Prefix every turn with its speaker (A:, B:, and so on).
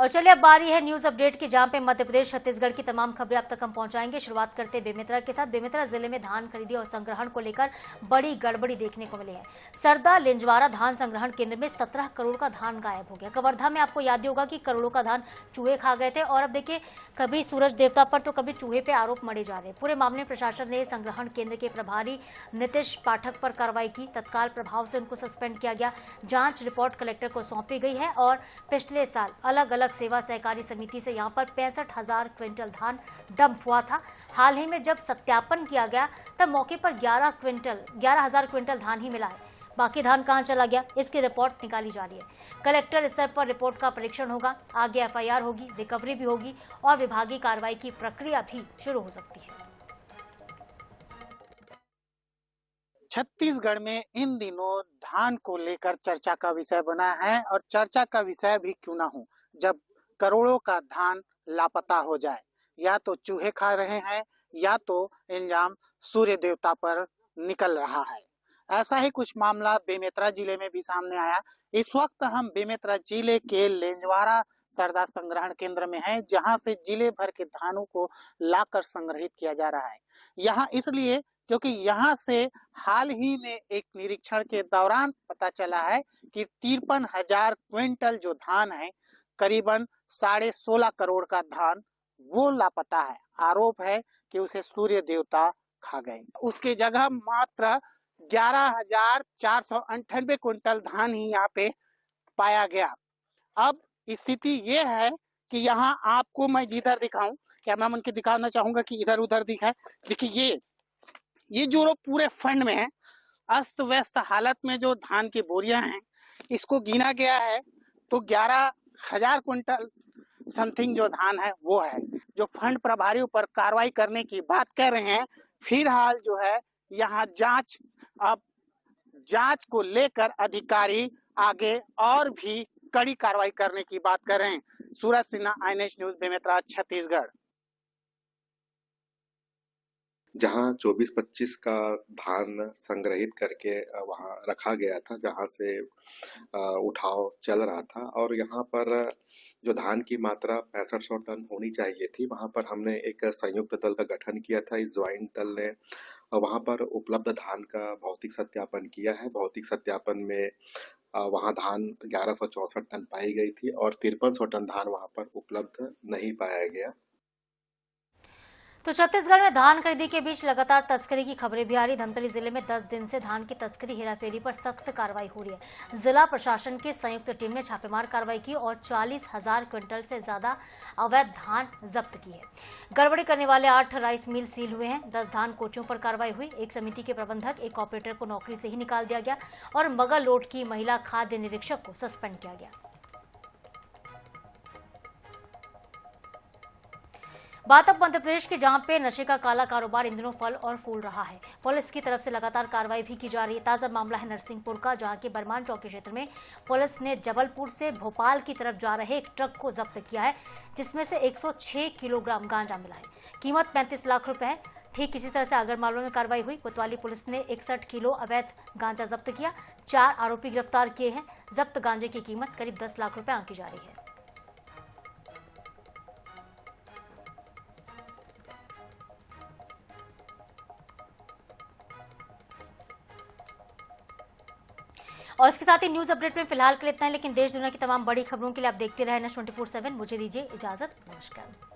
A: और चलिए अब बारी है न्यूज अपडेट की, जहां पे मध्य प्रदेश छत्तीसगढ़ की तमाम खबरें आप तक हम पहुंचाएंगे। शुरुआत करते हैं बेमेतरा के साथ। बेमेतरा जिले में धान खरीदी और संग्रहण को लेकर बड़ी गड़बड़ी देखने को मिली है। सरदा लिंजवारा धान संग्रहण केंद्र में 17 करोड़ का धान गायब हो गया। कवर्धा में आपको याद ही होगा कि करोड़ों का धान चूहे खा गए थे। और अब देखिए, कभी सूरज देवता पर तो कभी चूहे पे आरोप मढ़े जा रहे हैं। पूरे मामले में प्रशासन ने संग्रहण केंद्र के प्रभारी नीतीश पाठक पर कार्रवाई की। तत्काल प्रभाव से उनको सस्पेंड किया गया। जांच रिपोर्ट कलेक्टर को सौंपी गई है। और पिछले साल अलग अलग सेवा सहकारी समिति से यहां पर 65,000 क्विंटल धान डंप हुआ था। हाल ही में जब सत्यापन किया गया तब मौके पर 11,000 क्विंटल धान ही मिला है। बाकी धान कहां चला गया, इसकी रिपोर्ट निकाली जा रही है। कलेक्टर स्तर पर रिपोर्ट का परीक्षण होगा, आगे एफआईआर होगी, रिकवरी भी होगी और विभागीय कार्रवाई की प्रक्रिया भी शुरू हो सकती है।
B: छत्तीसगढ़ में इन दिनों धान को लेकर चर्चा का विषय बना है, और चर्चा का विषय भी क्यों ना हो जब करोड़ों का धान लापता हो जाए। या तो चूहे खा रहे हैं या तो इल्जाम सूर्य देवता पर निकल रहा है। ऐसा ही कुछ मामला बेमेतरा जिले में भी सामने आया। इस वक्त हम बेमेतरा जिले के लेंजवारा सरदा संग्रहण केंद्र में हैं, जहां से जिले भर के धानों को लाकर संग्रहित किया जा रहा है। यहाँ इसलिए क्योंकि यहाँ से हाल ही में एक निरीक्षण के दौरान पता चला है कि 53,000 क्विंटल जो धान है, करीबन 16.5 करोड़ का धान वो लापता है। आरोप है कि उसे सूर्य देवता खा गए। उसके जगह मात्र 11,498 क्विंटल धान ही यहाँ पे पाया गया। अब स्थिति ये है कि यहाँ आपको मैं जिधर दिखाऊं, कैमरा मैन के दिखाना चाहूंगा कि इधर उधर दिखाए। देखिए ये जो पूरे फंड में है, अस्त व्यस्त हालत में जो धान की बोरियां हैं, इसको गिना गया है तो 11,000 क्विंटल समथिंग जो धान है वो है। जो फंड प्रभारियों पर कार्रवाई करने की बात कर रहे हैं, फिलहाल जो है यहाँ जांच को लेकर अधिकारी आगे और भी कड़ी कार्रवाई करने की बात कर रहे हैं। सूरज सिन्हा, INH न्यूज, बेमेतरा, छत्तीसगढ़।
C: जहां 24-25 का धान संग्रहित करके वहां रखा गया था, जहां से उठाव चल रहा था, और यहां पर जो धान की मात्रा 6500 टन होनी चाहिए थी, वहां पर हमने एक संयुक्त दल का गठन किया था। इस ज्वाइंट दल ने वहां पर उपलब्ध धान का भौतिक सत्यापन किया है। भौतिक सत्यापन में वहां धान 1164 टन पाई गई थी और 5300 टन धान वहां पर उपलब्ध नहीं पाया गया।
A: तो छत्तीसगढ़ में धान खरीदी के बीच लगातार तस्करी की खबरें भी आ रही। धमतरी जिले में 10 दिन से धान की तस्करी, हेराफेरी पर सख्त कार्रवाई हो रही है। जिला प्रशासन की संयुक्त टीम ने छापेमार कार्रवाई की और 40,000 क्विंटल से ज्यादा अवैध धान जब्त की है। गड़बड़ी करने वाले 8 राइस मिल सील हुए हैं। 10 धान कोचियों पर कार्रवाई हुई। एक समिति के प्रबंधक, एक ऑपरेटर को नौकरी से ही निकाल दिया गया और मगल लोड की महिला खाद्य निरीक्षक को सस्पेंड किया गया। बात अब मध्य प्रदेश की, जहां पे नशे का काला कारोबार इन दिनों फल और फूल रहा है। पुलिस की तरफ से लगातार कार्रवाई भी की जा रही है। ताजा मामला है नरसिंहपुर का, जहां के बरमान चौकी क्षेत्र में पुलिस ने जबलपुर से भोपाल की तरफ जा रहे एक ट्रक को जब्त किया है, जिसमें से 106 किलोग्राम गांजा मिला है। कीमत 35 लाख रुपए है। ठीक इसी तरह से आगरमालवा में कार्रवाई हुई। कोतवाली पुलिस ने 61 किलो अवैध गांजा जब्त किया। 4 आरोपी गिरफ्तार किए हैं। जब्त गांजे की कीमत करीब 10 लाख रुपए आंकी जा रही है। और इसके साथ ही न्यूज अपडेट में फिलहाल के लिए इतना है, लेकिन देश दुनिया की तमाम बड़ी खबरों के लिए आप देखते रहें NH 24/7। मुझे दीजिए इजाजत, नमस्कार।